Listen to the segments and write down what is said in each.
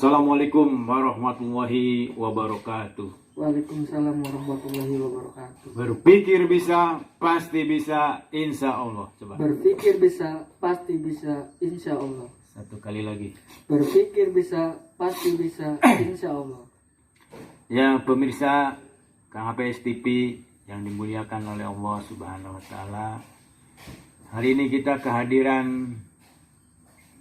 Assalamualaikum warahmatullahi wabarakatuh. Waalaikumsalam warahmatullahi wabarakatuh. Berpikir bisa, pasti bisa, insya Allah. Coba. Berpikir bisa, pasti bisa, insya Allah. Satu kali lagi. Berpikir bisa, pasti bisa, insya Allah. Ya pemirsa KHPS TV yang dimuliakan oleh Allah Subhanahu Wa Taala. Hari ini kita kehadiran,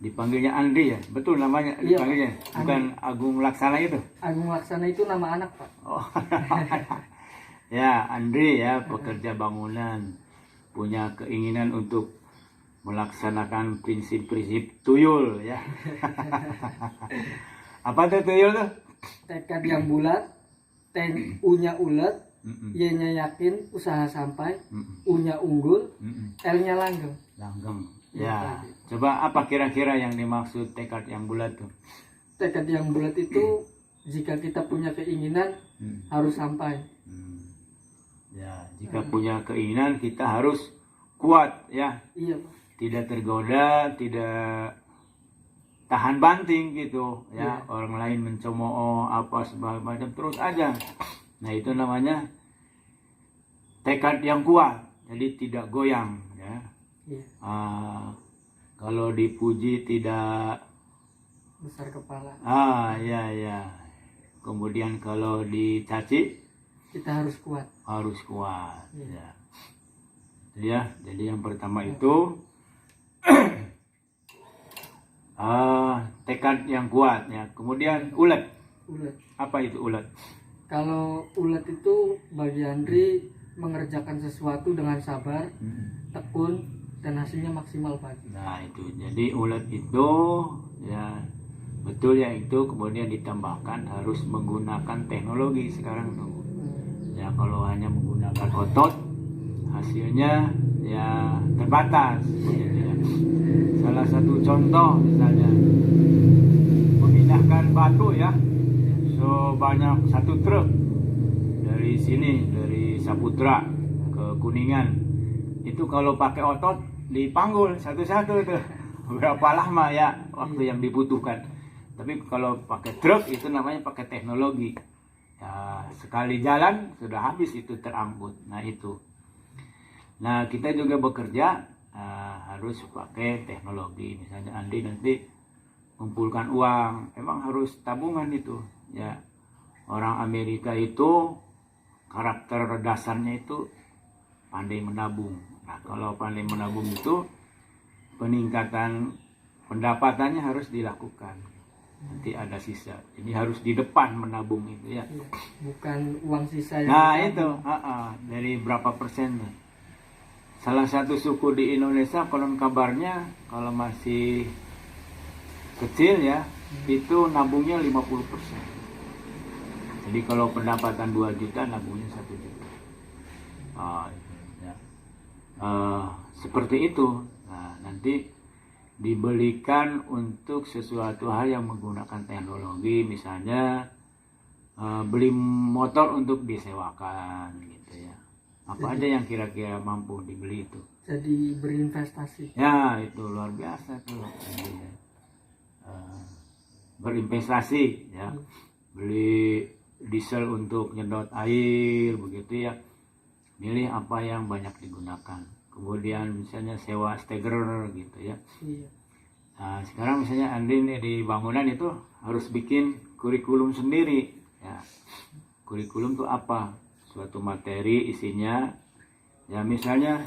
dipanggilnya Andri ya, betul namanya Iya, dipanggilnya, bukan Agung Laksana itu. Agung Laksana itu nama anak, Pak. Oh, ya Andri ya, pekerja bangunan, punya keinginan untuk melaksanakan prinsip-prinsip tuyul ya. Apa tuh tuyul tuh? Tekad yang bulat, U-nya ulet, Y-nya yakin, usaha sampai, U-nya unggul, L-nya langgeng. Langgeng. Ya, coba apa kira-kira yang dimaksud tekad yang bulat tuh? Tekad yang bulat itu jika kita punya keinginan harus sampai. Ya, jika punya keinginan kita harus kuat ya. Iya, Pak. Tidak tergoda, tidak tahan banting gitu ya. Iya. Orang lain mencemooh apa segala macam terus aja. Nah, itu namanya tekad yang kuat. Jadi tidak goyang ya. Iya. Kalau dipuji tidak Besar kepala. ya. Kemudian kalau dicaci Kita harus kuat. harus kuat. Iya. Ya. Jadi yang pertama itu tekad yang kuat ya. Kemudian ulet. Ulet. Apa itu ulet? Kalau ulet itu bagi Andri mengerjakan sesuatu dengan sabar, tekun, dan hasilnya maksimal, Pak. Nah itu, jadi ulet itu ya betul ya, itu kemudian ditambahkan harus menggunakan teknologi sekarang tuh. Ya kalau hanya menggunakan otot hasilnya ya terbatas. Gitu ya. Salah satu contoh misalnya memindahkan batu ya sebanyak 1 truk dari sini, dari Saputra ke Kuningan, itu kalau pakai otot dipanggul satu-satu tuh berapa lama ya waktu yang dibutuhkan. Tapi kalau pakai truk itu namanya pakai teknologi ya, sekali jalan sudah habis itu terangkut. Nah itu, nah kita juga bekerja harus pakai teknologi. Misalnya Andi nanti kumpulkan uang, emang harus tabungan itu ya. Orang Amerika itu karakter dasarnya itu pandai menabung. Nah kalau pandai menabung itu peningkatan pendapatannya harus dilakukan. Nanti ada sisa. Jadi harus di depan menabung itu ya. Bukan uang sisa yang Nah itu dari berapa persen. Salah satu suku di Indonesia konon kabarnya kalau masih kecil ya itu nabungnya 50%. Jadi kalau pendapatan 2 juta nabungnya 1 juta. Seperti itu. Nah, nanti dibelikan untuk sesuatu hal yang menggunakan teknologi, misalnya beli motor untuk disewakan gitu ya. Apa aja yang kira-kira mampu dibeli itu. jadi berinvestasi. Ya itu luar biasa tuh. Jadi, berinvestasi ya. Beli diesel untuk nyedot air begitu ya. Milih apa yang banyak digunakan. Kemudian misalnya sewa steger gitu ya. Iya. Nah, sekarang misalnya Andi nih di bangunan itu harus bikin kurikulum sendiri ya. Kurikulum itu apa? Suatu materi isinya ya, misalnya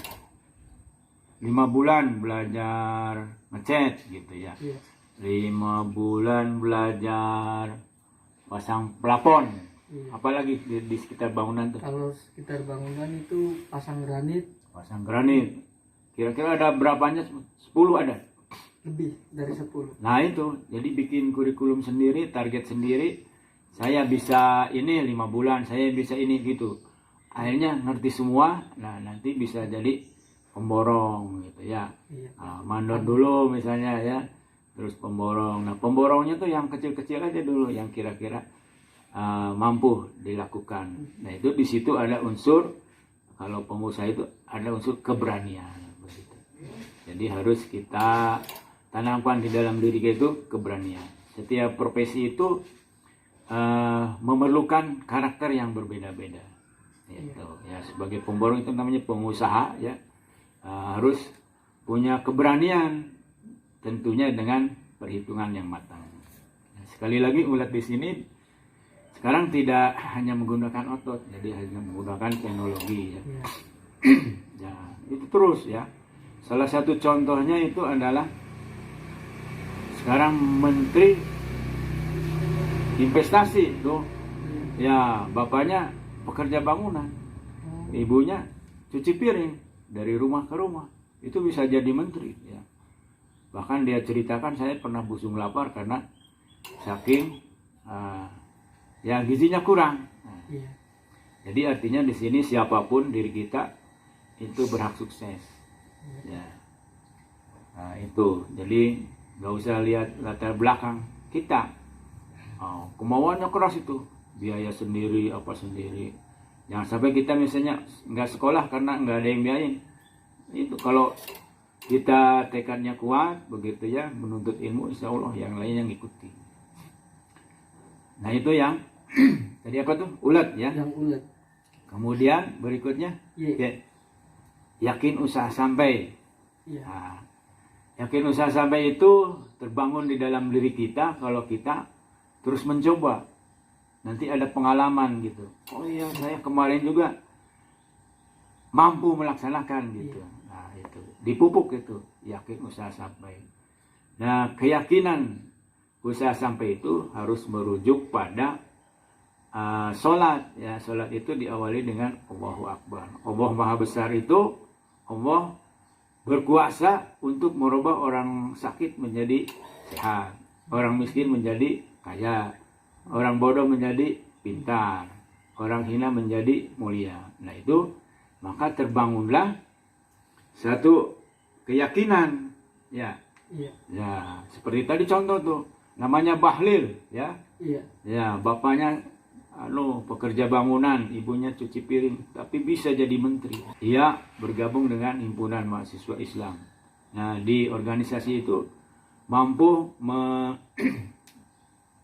5 bulan belajar ngecat gitu ya. Iya. 5 bulan belajar pasang plafon. Iya. Apalagi di sekitar bangunan tuh. Kalau sekitar bangunan itu pasang granit Pasang granit. Kira-kira ada berapanya? 10 ada. lebih dari 10. Nah itu, jadi bikin kurikulum sendiri, target sendiri. Saya bisa ini 5 bulan, saya bisa ini gitu. Akhirnya ngerti semua. Nah nanti bisa jadi pemborong gitu ya. Iya. Mandor dulu misalnya ya. Terus pemborong. Nah pemborongnya tuh yang kecil-kecil aja dulu, yang kira-kira mampu dilakukan. Nah itu di situ ada unsur, kalau pengusaha itu ada unsur keberanian begitu. Jadi harus kita tanamkan di dalam diri kita itu keberanian. setiap profesi itu memerlukan karakter yang berbeda-beda. Gitu. Ya, sebagai pemborong itu namanya pengusaha, ya, harus punya keberanian, tentunya dengan perhitungan yang matang. Nah, sekali lagi ulat di sini sekarang tidak hanya menggunakan otot, jadi hanya menggunakan teknologi. Ya. Ya, itu terus ya. Salah satu contohnya itu adalah sekarang Menteri Investasi tuh, ya bapaknya pekerja bangunan, ibunya cuci piring dari rumah ke rumah, itu bisa jadi menteri. Ya. Bahkan dia ceritakan, saya pernah busung lapar karena saking ya gizinya kurang. Nah, jadi artinya di sini siapapun diri kita itu berhak sukses. Ya. Nah, itu jadi nggak usah lihat latar belakang kita, kemauannya keras itu, biaya sendiri apa sendiri. Jangan sampai kita misalnya nggak sekolah karena nggak ada yang biayain. Itu kalau kita tekadnya kuat begitu ya, menuntut ilmu, insya Allah yang lainnya ngikuti. Nah itu yang tadi apa tuh, ulet ya. Yang ulet. Kemudian berikutnya ya, yakin usaha sampai. Nah, yakin usaha sampai itu terbangun di dalam diri kita kalau kita terus mencoba. Nanti ada pengalaman gitu. Oh iya, saya kemarin juga mampu melaksanakan gitu. Nah itu dipupuk itu, yakin usaha sampai. Nah keyakinan usaha sampai itu harus merujuk pada sholat. Ya, sholat itu diawali dengan Allahu Akbar. Allah Maha Besar itu, Allah berkuasa untuk merubah orang sakit menjadi sehat, orang miskin menjadi kaya, orang bodoh menjadi pintar, orang hina menjadi mulia. Nah itu, maka terbangunlah satu keyakinan, ya. Ya, seperti tadi contoh tuh, namanya Bahlil, ya. Ya, bapaknya pekerja bangunan, ibunya cuci piring, tapi bisa jadi menteri. Ia bergabung dengan himpunan mahasiswa Islam. Nah, di organisasi itu mampu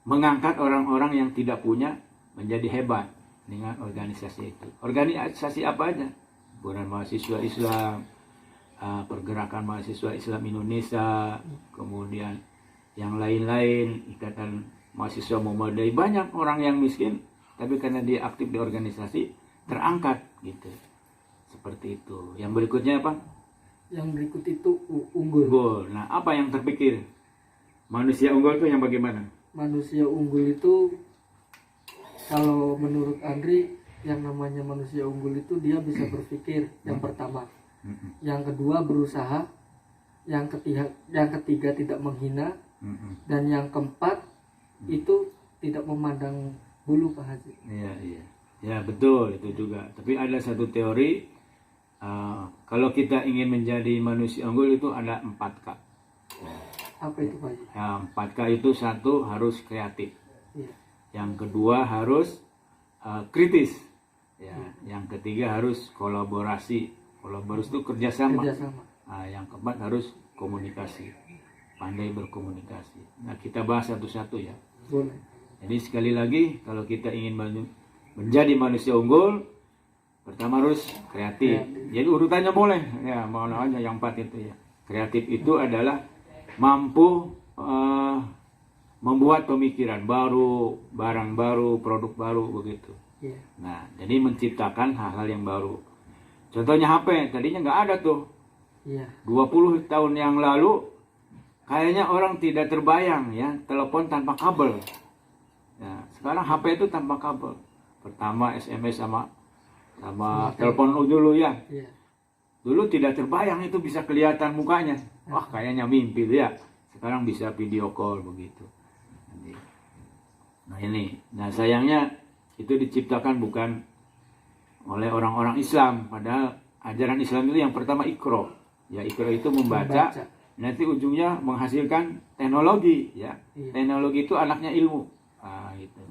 mengangkat orang-orang yang tidak punya menjadi hebat dengan organisasi itu. Organisasi apa aja? Himpunan mahasiswa Islam, pergerakan mahasiswa Islam Indonesia, kemudian yang lain-lain, ikatan mahasiswa Muhammadiyah. Banyak orang yang miskin, tapi karena dia aktif di organisasi terangkat gitu. Seperti itu. Yang berikutnya apa? Yang berikut itu unggul. Nah, apa yang terpikir? Manusia unggul itu yang bagaimana? Manusia unggul itu, kalau menurut Andri, yang namanya manusia unggul itu dia bisa berpikir, yang pertama. Yang kedua berusaha, yang ketiga tidak menghina, dan yang keempat itu tidak memandang bulu, Pak Haji. Iya. Ya betul, itu juga. Tapi ada satu teori, kalau kita ingin menjadi manusia unggul itu ada 4K. Apa itu, Pak Haji? Ya, 4K itu, satu harus kreatif. Yang kedua harus kritis. Ya, yang ketiga harus kolaborasi. Kolaborasi itu kerjasama. Nah, yang keempat harus komunikasi, pandai berkomunikasi. Nah kita bahas satu-satu ya. Boleh. Jadi sekali lagi, kalau kita ingin menjadi manusia unggul, pertama harus kreatif. Jadi urutannya boleh, ya mau aja yang 4 itu ya. Kreatif itu adalah mampu membuat pemikiran baru, barang baru, produk baru begitu. Nah, jadi menciptakan hal-hal yang baru. Contohnya HP, tadinya nggak ada tuh. 20 tahun yang lalu, kayaknya orang tidak terbayang ya, telepon tanpa kabel. Ya, sekarang HP itu tanpa kabel. Pertama SMS sama telepon dulu ya. Dulu tidak terbayang itu bisa kelihatan mukanya. Wah, kayaknya mimpi ya. Sekarang bisa video call begitu. Nah ini, nah sayangnya itu diciptakan bukan oleh orang-orang Islam. Padahal ajaran Islam itu yang pertama Iqra. Ya, Iqra itu membaca. Nanti ujungnya menghasilkan teknologi ya. Teknologi itu anaknya ilmu. Nah, gitu.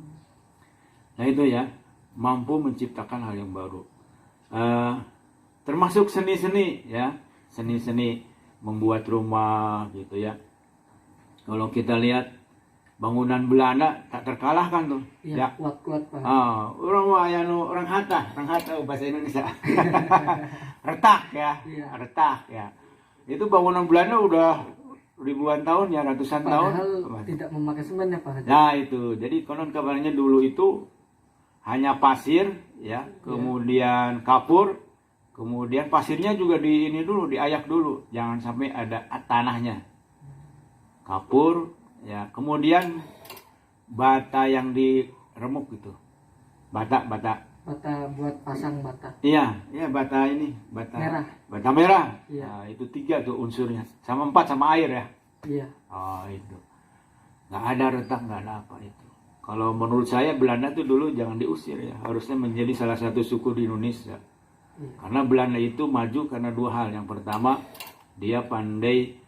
Nah itu ya, mampu menciptakan hal yang baru. Termasuk seni-seni ya, seni-seni membuat rumah gitu ya. Kalau kita lihat bangunan Belanda tak terkalahkan tuh. Iya, kuat-kuat Pak. Orang Hatta bahasa Indonesia. Retak ya, Iya. retak ya. Itu bangunan Belanda udah ribuan tahun ya, ratusan tahun. Padahal tidak memakai semen ya Pak Haji. Nah itu, jadi konon kabarnya dulu itu hanya pasir ya, kemudian kapur, kemudian pasirnya juga diayak dulu, jangan sampai ada tanahnya. Kapur ya, kemudian bata yang diremuk gitu, bata Buat pasang bata. iya bata ini, Merah. bata merah. Iya. Nah, itu 3 tuh unsurnya, sama 4 sama air ya. Iya. Itu nggak ada retak, nggak ada apa itu. Kalau menurut saya Belanda tuh dulu jangan diusir ya, harusnya menjadi salah satu suku di Indonesia. Iya. Karena Belanda itu maju karena 2 hal. Yang pertama, dia pandai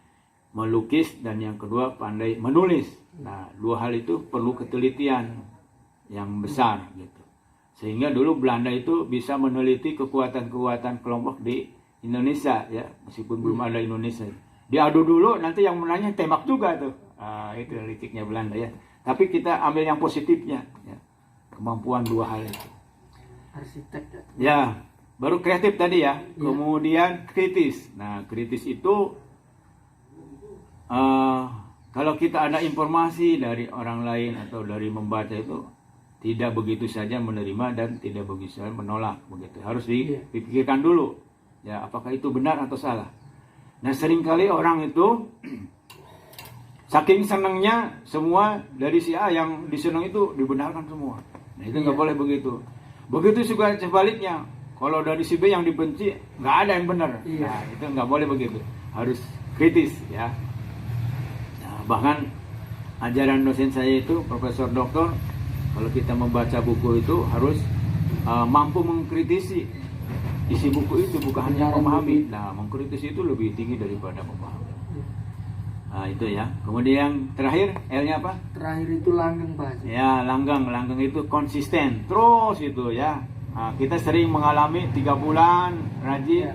melukis, dan yang kedua pandai menulis. Nah, 2 hal itu perlu ketelitian yang besar gitu. Sehingga dulu Belanda itu bisa meneliti kekuatan-kekuatan kelompok di Indonesia ya, meskipun belum ada Indonesia. Diadu dulu, nanti yang menangnya tembak juga tuh. Itu politiknya Belanda ya. Tapi kita ambil yang positifnya ya. Kemampuan 2 hal itu. Arsitek ya. Ya, baru kreatif tadi ya. Iya. Kemudian kritis. Nah, kritis itu kalau kita ada informasi dari orang lain atau dari membaca itu tidak begitu saja menerima dan tidak begitu saja menolak, begitu. Harus dipikirkan dulu. Ya, apakah itu benar atau salah. Nah, seringkali orang itu saking senangnya semua dari si A yang disenang itu dibenarkan semua. Nah, itu nggak boleh begitu. Begitu juga sebaliknya. Kalau dari si B yang dibenci, nggak ada yang benar. Iya. Nah, itu nggak boleh begitu. Harus kritis ya. Nah, bahkan ajaran dosen saya itu, Profesor Doktor, kalau kita membaca buku itu harus mampu mengkritisi isi buku itu, bukan hanya memahami. Nah, mengkritisi itu lebih tinggi daripada memahami. Nah, itu ya. Kemudian terakhir, L-nya apa? Terakhir itu langgeng Pak Haji. Ya, langgeng itu konsisten, terus itu ya. Nah, kita sering mengalami 3 bulan rajin,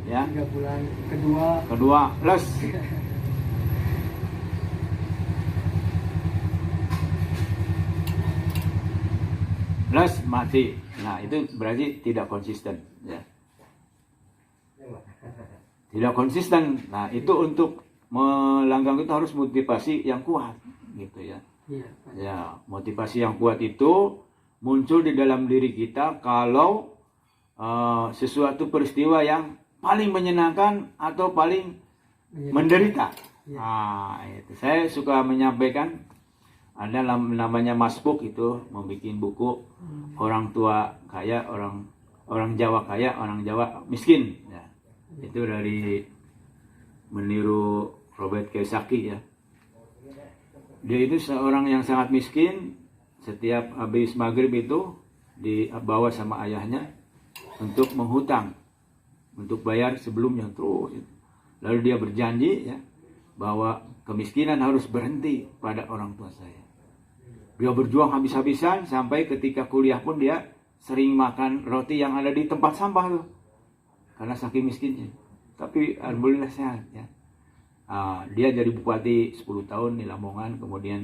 ya. 3 bulan Kedua, les. Les mati. Nah, itu berarti tidak konsisten, ya. Tidak konsisten. Nah, itu untuk melanggang itu harus motivasi yang kuat, gitu ya. Iya, Pak. Ya, motivasi yang kuat itu muncul di dalam diri kita kalau sesuatu peristiwa yang paling menyenangkan atau paling menderita. Ya. Nah, itu saya suka menyampaikan, ada namanya Mas Puk itu membuat buku orang tua kaya, orang Jawa kaya, orang Jawa miskin. Ya, itu dari meniru Robert Kiyosaki ya. Dia itu seorang yang sangat miskin. Setiap habis maghrib itu dibawa sama ayahnya untuk menghutang, untuk bayar sebelumnya terus. Lalu dia berjanji ya bahwa kemiskinan harus berhenti pada orang tua saya. Dia berjuang habis-habisan sampai ketika kuliah pun dia sering makan roti yang ada di tempat sampah tuh, karena saking miskinnya. Tapi alhamdulillah sehat ya. Dia jadi bupati 10 tahun di Lamongan, kemudian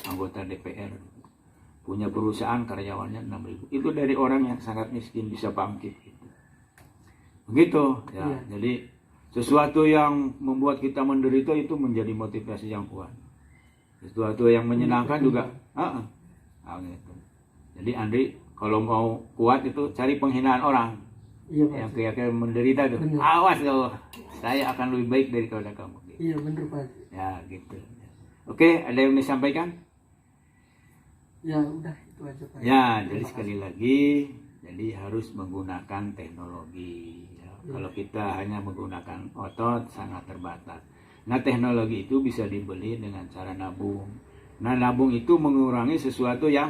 anggota DPR. Punya perusahaan, karyawannya 6.000. Itu dari orang yang sangat miskin bisa bangkit gitu. Begitu ya. Iya. Jadi sesuatu yang membuat kita menderita itu menjadi motivasi yang kuat. Sesuatu yang menyenangkan juga. Gitu. Jadi Andri kalau mau kuat itu cari penghinaan orang. Iya, Pak. Yang kira-kira menderita tuh. Benar. Awas loh. Saya akan lebih baik daripada kamu. Gitu. Iya, bener Pak Haji. Ya gitu. Oke, ada yang disampaikan? Ya udah itu aja Pak. Ya, jadi sekali lagi, jadi harus menggunakan teknologi. Ya, kalau kita hanya menggunakan otot sangat terbatas. Nah, teknologi itu bisa dibeli dengan cara nabung. Nah, nabung itu mengurangi sesuatu yang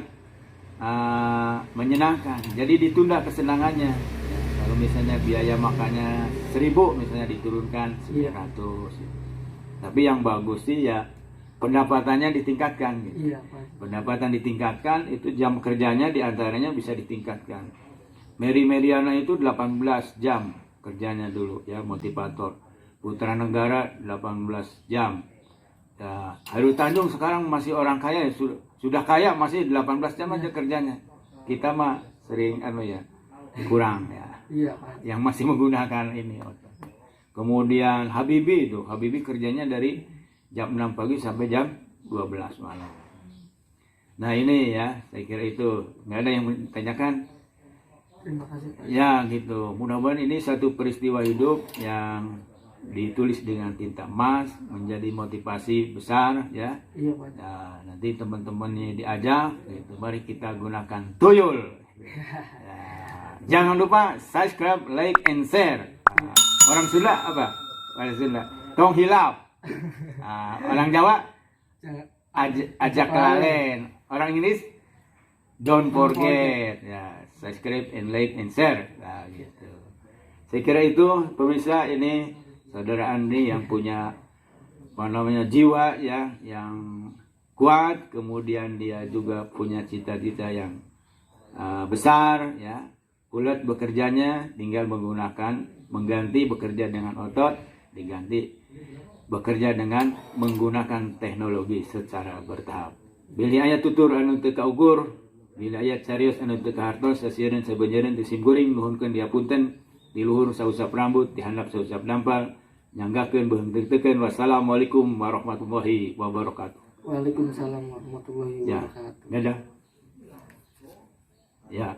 menyenangkan. Jadi ditunda kesenangannya. Ya, kalau misalnya biaya makannya 1.000, misalnya diturunkan 900. Tapi yang bagus sih ya pendapatannya ditingkatkan gitu. Iya, Pak. Pendapatan ditingkatkan, itu jam kerjanya diantaranya bisa ditingkatkan. Mary Meriana itu 18 jam kerjanya dulu ya, motivator. Putra Negara 18 jam. Hairul Tanjung sekarang masih orang kaya, sudah kaya, masih 18 jam aja kerjanya. Kita mah sering kurang ya. Iya, Pak. Yang masih menggunakan ini otot. Kemudian Habibie kerjanya dari jam 6 pagi sampai jam 12 malam. Nah ini ya, saya kira itu nggak ada yang ditanyakan. Terima kasih, Pak. Ya gitu. Mudah-mudahan ini satu peristiwa hidup yang ditulis dengan tinta emas, menjadi motivasi besar ya. Iya, Pak. Nah, nanti teman-temannya diajak, gitu. Mari kita gunakan tuyul. Ya, jangan lupa subscribe, like, and share. Orang Sunda apa? Orang Sunda. Tong hilap. Orang Jawa Jangan ajak kelalen. Orang Inggris don't forget. Ya, subscribe and like and share. Nah, gitu. Saya kira itu pemirsa, ini saudara Andri yang punya jiwa ya yang kuat, kemudian dia juga punya cita-cita yang besar ya. Ulet bekerjanya tinggal mengganti bekerja dengan otot, diganti bekerja dengan menggunakan teknologi secara bertahap. Bila ayat tutur anu teu kaukur, bila ayat carios anu teu kahartos sasieun sabeuneureun teu simkuring nuhunkeun diapunten, di luhur sausap rambut, di handap sausap dampal, nyanggakeun beuheung teukeun. Wassalamualaikum warahmatullahi wabarakatuh. Waalaikumsalam warahmatullahi Ya, wabarakatuh. dadah. Ya.